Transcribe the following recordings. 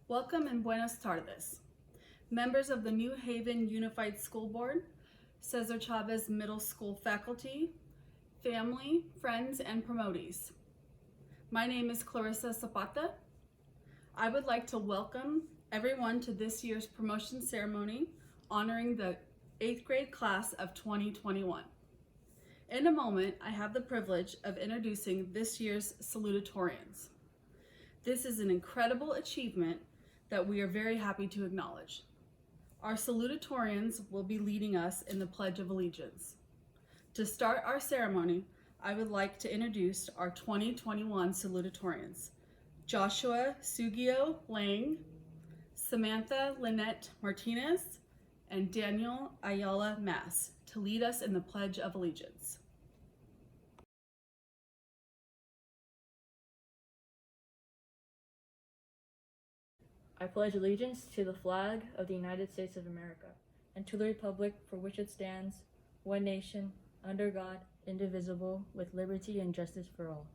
Welcome and buenas tardes. Members of the New Haven Unified School Board, Cesar Chavez Middle School faculty, family, friends, and promotees. My name is Clarissa Zapata. I would like to welcome everyone to this year's promotion ceremony honoring the 8th grade class of 2021. In a moment, I have the privilege of introducing this year's salutatorians. This is an incredible achievement that we are very happy to acknowledge. Our salutatorians will be leading us in the Pledge of Allegiance. To start our ceremony, I would like to introduce our 2021 salutatorians, Joshua Sugio Lang, Samantha Lynette Martinez, and Daniel Ayala Mass to lead us in the Pledge of Allegiance. I pledge allegiance to the flag of the United States of America and to the republic for which it stands, one nation, under God, indivisible, with liberty and justice for all.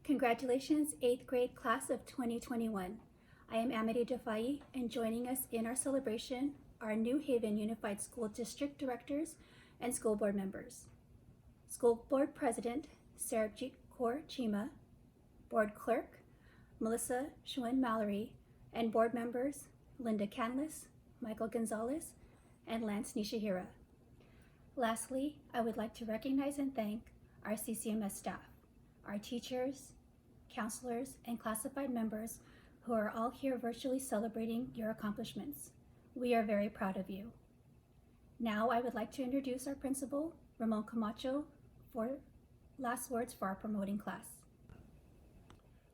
Congratulations, 8th grade class of 2021. I am Amity Defai, and joining us in our celebration are New Haven Unified School District Directors and School Board members. School Board President, Sarabjit Kaur Chima, Board Clerk, Melissa Schwinn Mallory, and board members Linda Canlis, Michael Gonzalez, and Lance Nishihira. Lastly, I would like to recognize and thank our CCMS staff, our teachers, counselors, and classified members who are all here virtually celebrating your accomplishments. We are very proud of you. Now I would like to introduce our principal, Ramon Camacho, for last words for our promoting class.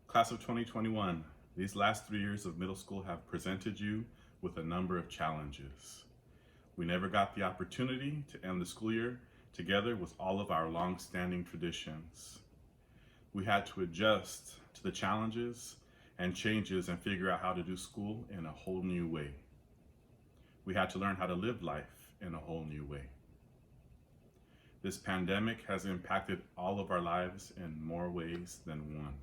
Class of 2021, these last 3 years of middle school have presented you with a number of challenges. We never got the opportunity to end the school year together with all of our long-standing traditions. We had to adjust to the challenges and changes and figure out how to do school in a whole new way. We had to learn how to live life in a whole new way. This pandemic has impacted all of our lives in more ways than one.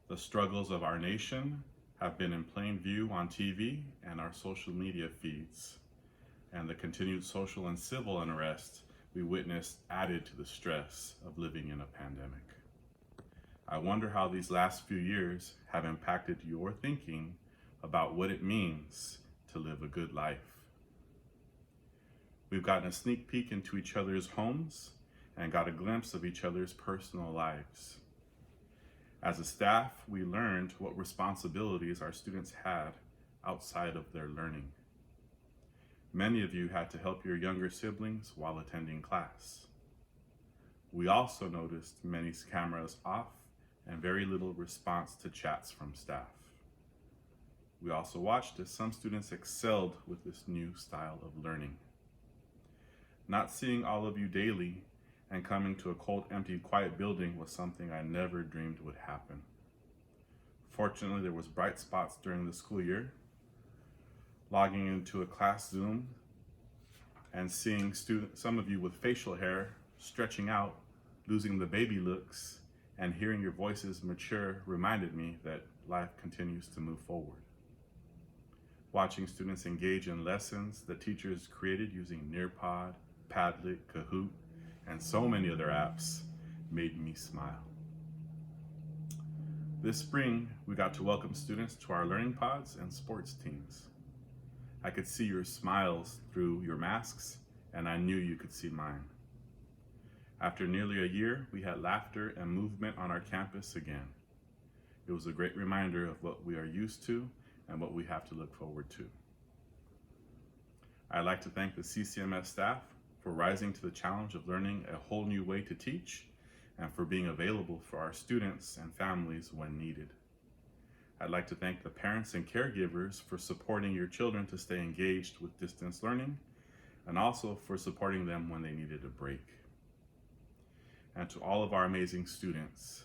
The struggles of our nation have been in plain view on TV and our social media feeds, and the continued social and civil unrest we witnessed added to the stress of living in a pandemic. I wonder how these last few years have impacted your thinking about what it means to live a good life. We've gotten a sneak peek into each other's homes and got a glimpse of each other's personal lives. As a staff, we learned what responsibilities our students had outside of their learning. Many of you had to help your younger siblings while attending class. We also noticed many cameras off and very little response to chats from staff. We also watched as some students excelled with this new style of learning. Not seeing all of you daily and coming to a cold, empty, quiet building was something I never dreamed would happen. Fortunately, there was bright spots during the school year. Logging into a class Zoom and seeing some of you with facial hair stretching out, losing the baby looks, and hearing your voices mature reminded me that life continues to move forward. Watching students engage in lessons that teachers created using Nearpod, Padlet, Kahoot, and so many other apps made me smile. This spring, we got to welcome students to our learning pods and sports teams. I could see your smiles through your masks, and I knew you could see mine. After nearly a year, we had laughter and movement on our campus again. It was a great reminder of what we are used to and what we have to look forward to. I'd like to thank the CCMS staff for rising to the challenge of learning a whole new way to teach and for being available for our students and families when needed. I'd like to thank the parents and caregivers for supporting your children to stay engaged with distance learning and also for supporting them when they needed a break. And to all of our amazing students,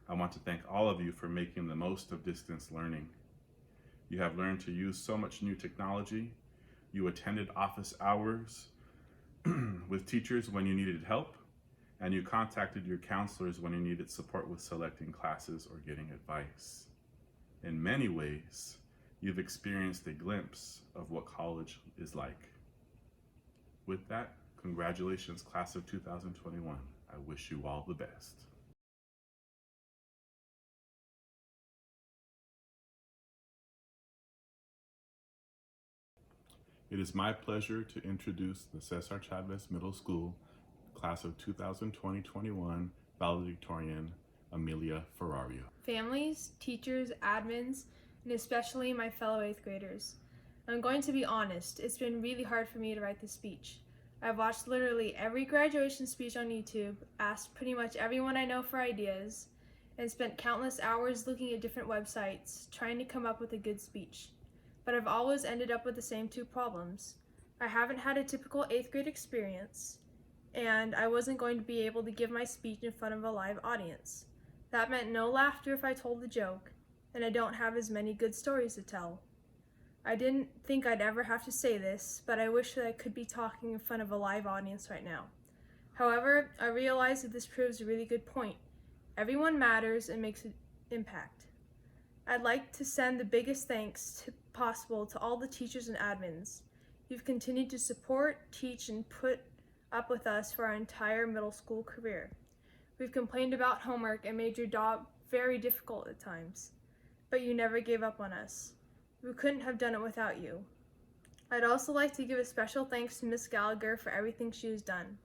I want to thank all of you for making the most of distance learning. You have learned to use so much new technology. You attended office hours with teachers when you needed help, and you contacted your counselors when you needed support with selecting classes or getting advice. In many ways, you've experienced a glimpse of what college is like. With that, congratulations, class of 2021. I wish you all the best. It is my pleasure to introduce the Cesar Chavez Middle School class of 2020-21 valedictorian, Amelia Ferrario. Families, teachers, admins, and especially my fellow 8th graders. I'm going to be honest, it's been really hard for me to write this speech. I've watched literally every graduation speech on YouTube, asked pretty much everyone I know for ideas, and spent countless hours looking at different websites, trying to come up with a good speech. But I've always ended up with the same two problems. I haven't had a typical 8th grade experience, and I wasn't going to be able to give my speech in front of a live audience. That meant no laughter if I told a joke, and I don't have as many good stories to tell. I didn't think I'd ever have to say this, but I wish that I could be talking in front of a live audience right now. However, I realize that this proves a really good point. Everyone matters and makes an impact. I'd like to send the biggest thanks possible to all the teachers and admins. You've continued to support, teach, and put up with us for our entire middle school career. We've complained about homework and made your job very difficult at times, but you never gave up on us. We couldn't have done it without you. I'd also like to give a special thanks to Miss Gallagher for everything she has done.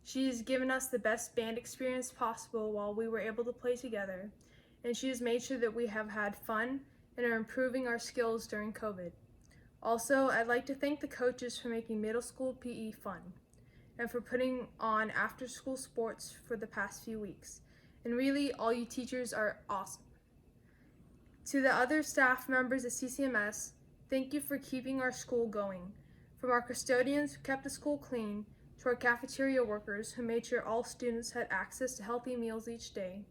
She has given us the best band experience possible while we were able to play together, and she has made sure that we have had fun and are improving our skills during COVID. Also, I'd like to thank the coaches for making middle school PE fun, and for putting on after-school sports for the past few weeks. And really, all you teachers are awesome. To the other staff members at CCMS, thank you for keeping our school going. From our custodians who kept the school clean, to our cafeteria workers who made sure all students had access to healthy meals each day,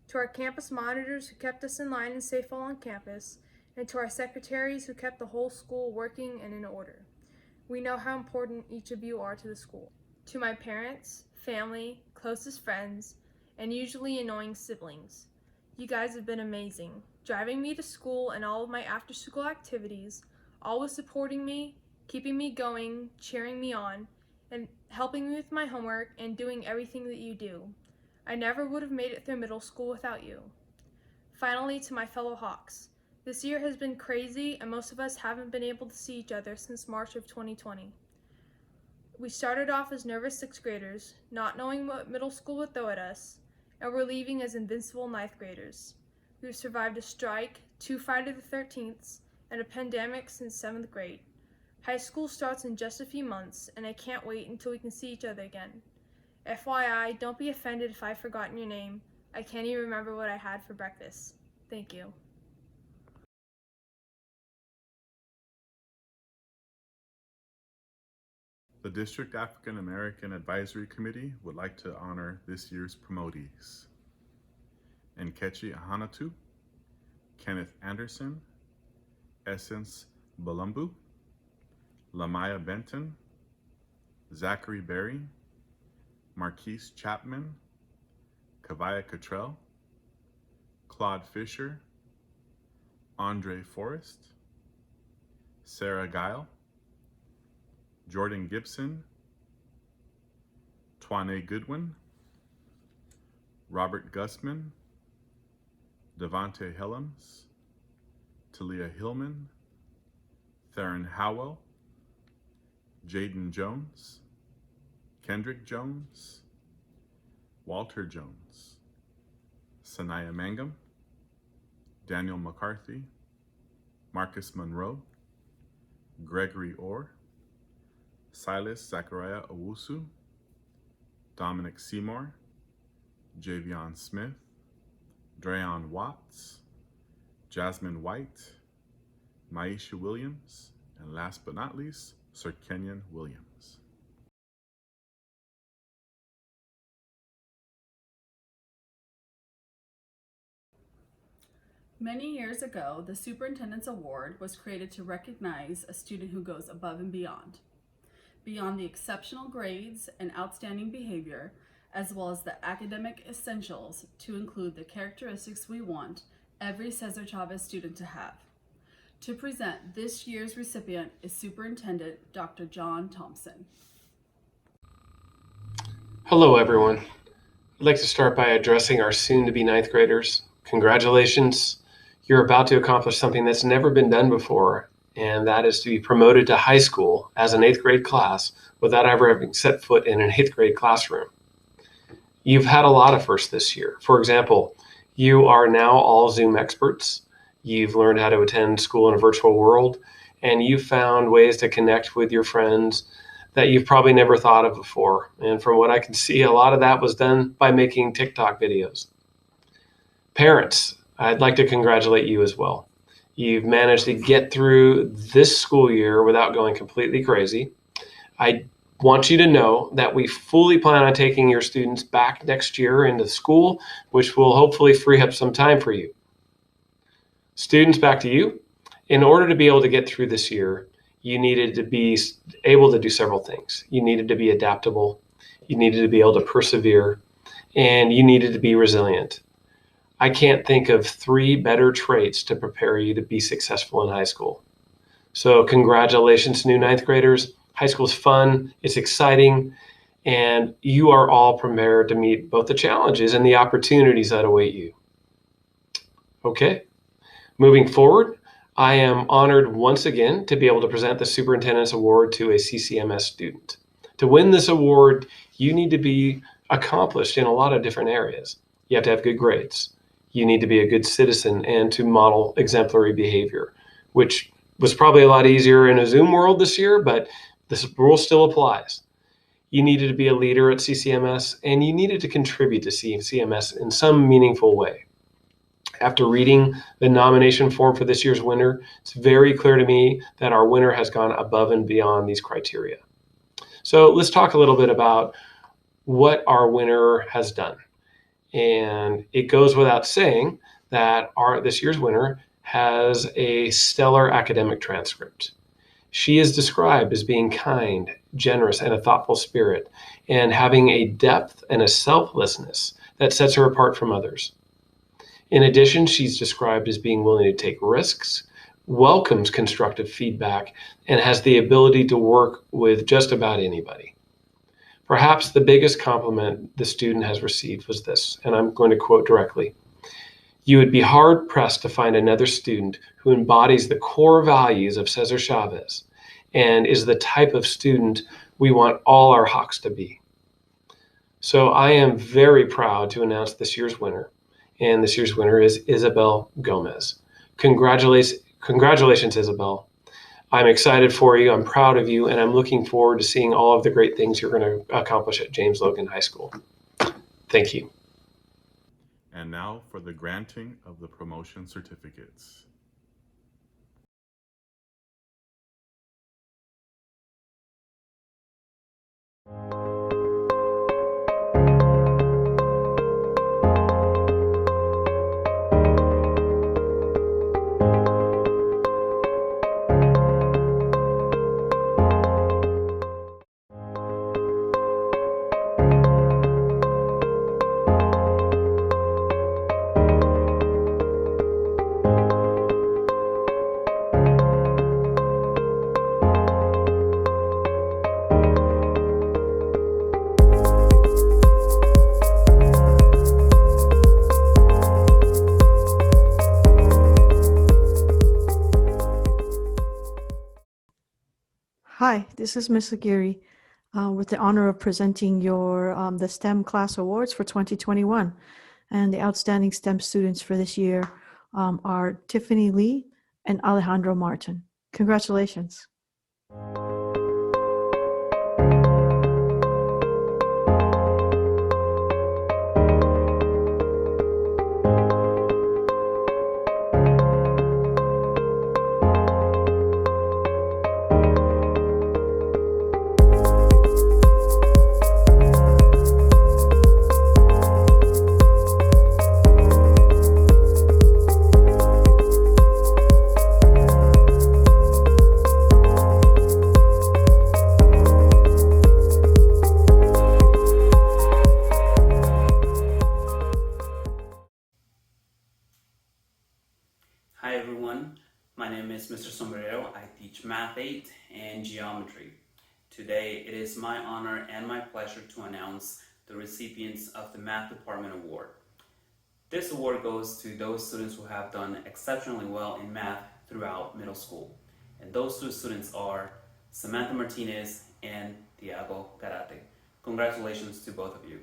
to our campus monitors who kept us in line and safe while on campus, and to our secretaries who kept the whole school working and in order. We know how important each of you are to the school. To my parents, family, closest friends, and usually annoying siblings, you guys have been amazing, driving me to school and all of my after-school activities, always supporting me, keeping me going, cheering me on, and helping me with my homework and doing everything that you do. I never would have made it through middle school without you. Finally, to my fellow Hawks, this year has been crazy and most of us haven't been able to see each other since March of 2020. We started off as nervous 6th graders, not knowing what middle school would throw at us, and we're leaving as invincible 9th graders. We've survived a strike, 2 Friday the 13th, and a pandemic since 7th grade. High school starts in just a few months, and I can't wait until we can see each other again. FYI, don't be offended if I've forgotten your name. I can't even remember what I had for breakfast. Thank you. The District African American Advisory Committee would like to honor this year's promotees. Nkechi Ahanatu, Kenneth Anderson, Essence Balumbu, Lamaya Benton, Zachary Berry, Marquise Chapman, Kavaya Cottrell, Claude Fisher, Andre Forrest, Sarah Guile, Jordan Gibson, Twane Goodwin, Robert Gussman, Devontae Helms, Talia Hillman, Theron Howell, Jaden Jones, Kendrick Jones, Walter Jones, Sanaya Mangum, Daniel McCarthy, Marcus Monroe, Gregory Orr, Silas Zachariah Owusu, Dominic Seymour, Javion Smith, Dreon Watts, Jasmine White, Maisha Williams, and last but not least, Sir Kenyon Williams. Many years ago, the Superintendents Award was created to recognize a student who goes above and beyond the exceptional grades and outstanding behavior, as well as the academic essentials to include the characteristics we want every Cesar Chavez student to have. To present this year's recipient is Superintendent Dr. John Thompson. Hello, everyone. I'd like to start by addressing our soon-to-be ninth graders. Congratulations. You're about to accomplish something that's never been done before, and that is to be promoted to high school as an eighth grade class without ever having set foot in an eighth grade classroom. You've had a lot of firsts this year. For example, you are now all Zoom experts. You've learned how to attend school in a virtual world, and you've found ways to connect with your friends that you've probably never thought of before. And from what I can see, a lot of that was done by making TikTok videos. Parents, I'd like to congratulate you as well. You've managed to get through this school year without going completely crazy. I want you to know that we fully plan on taking your students back next year into school, which will hopefully free up some time for you. Students, back to you. In order to be able to get through this year, you needed to be able to do several things. You needed to be adaptable, you needed to be able to persevere, and you needed to be resilient. I can't think of 3 better traits to prepare you to be successful in high school. So congratulations, new ninth graders. High school's fun, it's exciting, and you are all prepared to meet both the challenges and the opportunities that await you. Okay, moving forward, I am honored once again to be able to present the Superintendents Award to a CCMS student. To win this award, you need to be accomplished in a lot of different areas. You have to have good grades. You need to be a good citizen and to model exemplary behavior, which was probably a lot easier in a Zoom world this year, but this rule still applies. You needed to be a leader at CCMS, and you needed to contribute to CCMS in some meaningful way. After reading the nomination form for this year's winner, it's very clear to me that our winner has gone above and beyond these criteria. So let's talk a little bit about what our winner has done. And it goes without saying that this year's winner has a stellar academic transcript. She is described as being kind, generous, and a thoughtful spirit, and having a depth and a selflessness that sets her apart from others. In addition, she's described as being willing to take risks, welcomes constructive feedback, and has the ability to work with just about anybody. Perhaps the biggest compliment the student has received was this, and I'm going to quote directly. You would be hard-pressed to find another student who embodies the core values of Cesar Chavez and is the type of student we want all our Hawks to be. So I am very proud to announce this year's winner. And this year's winner is Isabel Gomez. Congratulations, Isabel. I'm excited for you, I'm proud of you, and I'm looking forward to seeing all of the great things you're going to accomplish at James Logan High School. Thank you. And now for the granting of the promotion certificates. Hi, this is Ms. Aguirre with the honor of presenting the STEM class awards for 2021. And the outstanding STEM students for this year are Tiffany Lee and Alejandro Martin. Congratulations. Math 8 and Geometry. Today, it is my honor and my pleasure to announce the recipients of the Math Department Award. This award goes to those students who have done exceptionally well in math throughout middle school. And those two students are Samantha Martinez and Tiago Garate. Congratulations to both of you.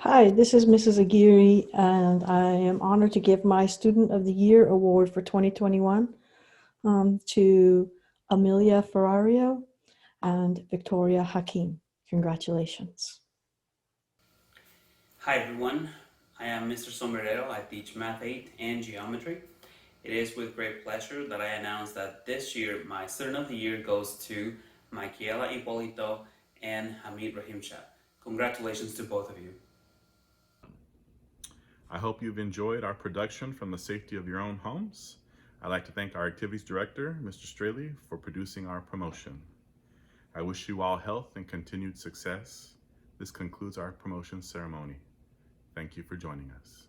Hi, this is Mrs. Aguirre, and I am honored to give my Student of the Year Award for 2021 to Amelia Ferrario and Victoria Hakim. Congratulations. Hi everyone, I am Mr. Sombrero. I teach Math 8 and Geometry. It is with great pleasure that I announce that this year my Student of the Year goes to Michaela Hipolito and Hamid Rahimshah. Congratulations to both of you. I hope you've enjoyed our production from the safety of your own homes. I'd like to thank our activities director, Mr. Straley, for producing our promotion. I wish you all health and continued success. This concludes our promotion ceremony. Thank you for joining us.